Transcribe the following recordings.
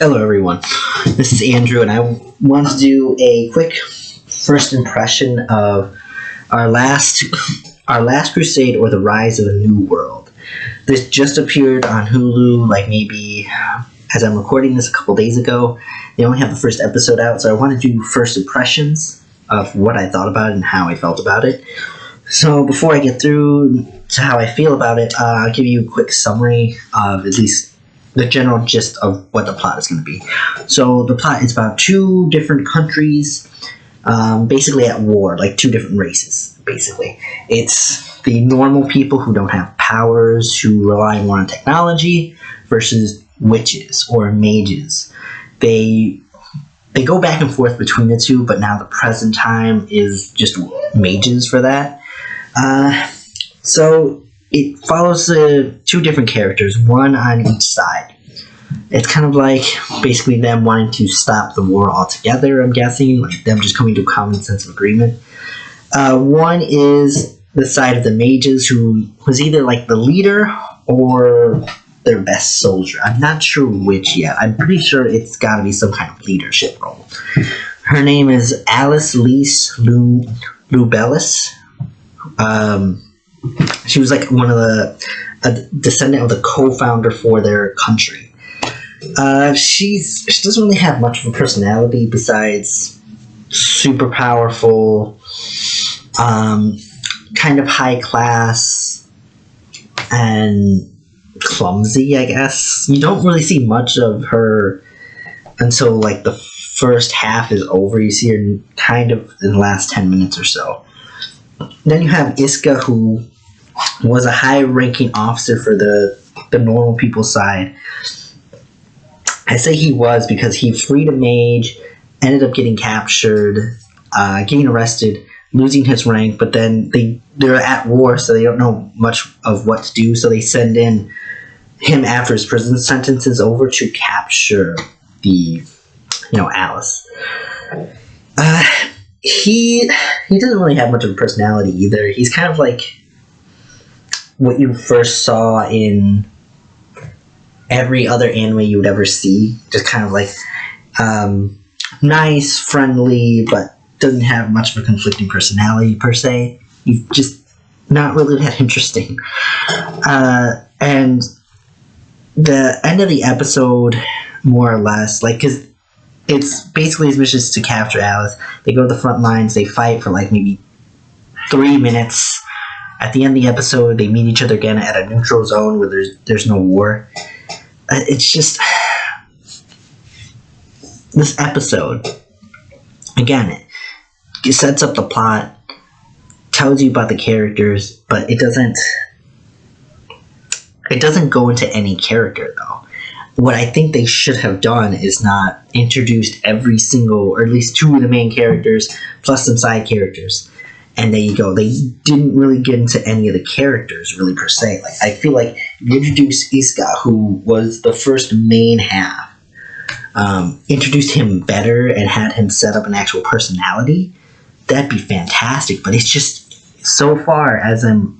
Hello, everyone. This is Andrew, and I want to do a quick first impression of Our Last Crusade, or The Rise of a New World. This just appeared on Hulu, like maybe as I'm recording this a couple days ago. They only have the first episode out, so I want to do first impressions of what I thought about it and how I felt about it. So before I get through to how I feel about it, I'll give you a quick summary of at least the general gist of what the plot is going to be. So the plot is about two different countries, basically at war, like two different races, basically. It's the normal people who don't have powers, who rely more on technology, versus witches or mages. They go back and forth between the two, but now the present time is just mages for that. So it follows two different characters, one on each side. It's kind of like basically them wanting to stop the war altogether, I'm guessing, like them just coming to a common sense of agreement. One is the side of the mages, who was either like the leader or their best soldier. I'm not sure which yet. I'm pretty sure it's got to be some kind of leadership role. Her name is Alice Lise Lubelis. She was like a descendant of the co-founder for their country. She doesn't really have much of a personality besides super powerful, kind of high class, and clumsy, I guess. You don't really see much of her until like the first half is over. You see her kind of in the last 10 minutes or so. Then you have Iska, who was a high-ranking officer for the normal people side. I say he was because he freed a mage, ended up getting captured, getting arrested, losing his rank, but then they're at war, so they don't know much of what to do, so they send in him after his prison sentence is over to capture Alice. He doesn't really have much of a personality either. He's kind of like what you first saw in every other anime you would ever see. Just kind of like nice, friendly, but doesn't have much of a conflicting personality per se. He's just not really that interesting. And the end of the episode, more or less, like, because it's basically his mission is to capture Alice. They go to the front lines, they fight for like maybe 3 minutes. At the end of the episode, they meet each other again at a neutral zone where there's no war. It's just this episode, again, it sets up the plot, tells you about the characters, but it doesn't go into any character, though. What I think they should have done is not introduced every single, or at least two of the main characters, plus some side characters. And there you go. They didn't really get into any of the characters, really, per se. Like, I feel like if you introduce Iska, who was the first main half, introduced him better and had him set up an actual personality, that'd be fantastic. But it's just, so far as I'm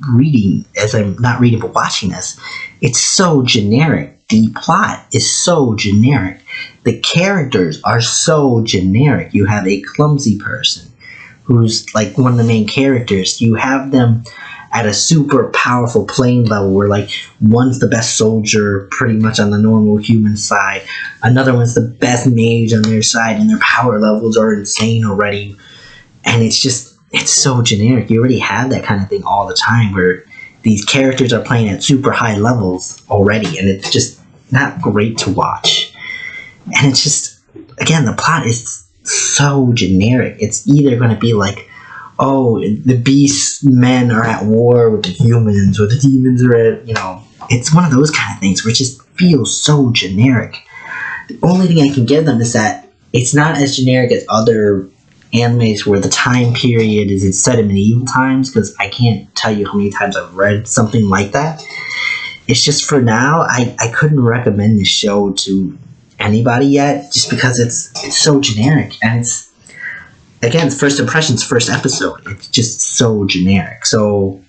not reading but watching this, it's so generic. The plot is so generic. The characters are so generic. You have a clumsy person who's like one of the main characters. You have them at a super powerful playing level where like one's the best soldier pretty much on the normal human side, another one's the best mage on their side, and their power levels are insane already. And it's so generic. You already have that kind of thing all the time where these characters are playing at super high levels already, and it's just not great to watch. And it's just, again, the plot is so generic. It's either going to be like, oh, the beast men are at war with the humans, or the demons are at, it's one of those kind of things where it just feels so generic. The only thing I can give them is that it's not as generic as other animes where the time period is set in medieval times, because I can't tell you how many times I've read something like that. It's just, for now, I couldn't recommend this show to anybody yet, just because it's so generic, and it's, again, first impressions, first episode, it's just so generic. So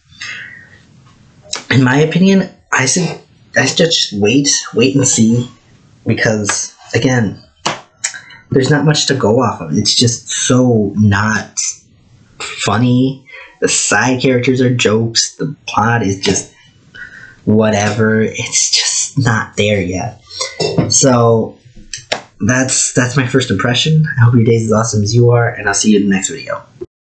in my opinion, I suggest just wait and see, because again, there's not much to go off of. It's just so not funny. The side characters are jokes. The plot is just whatever. It's just not there yet. So that's my first impression. I hope your day is as awesome as you are, and I'll see you in the next video.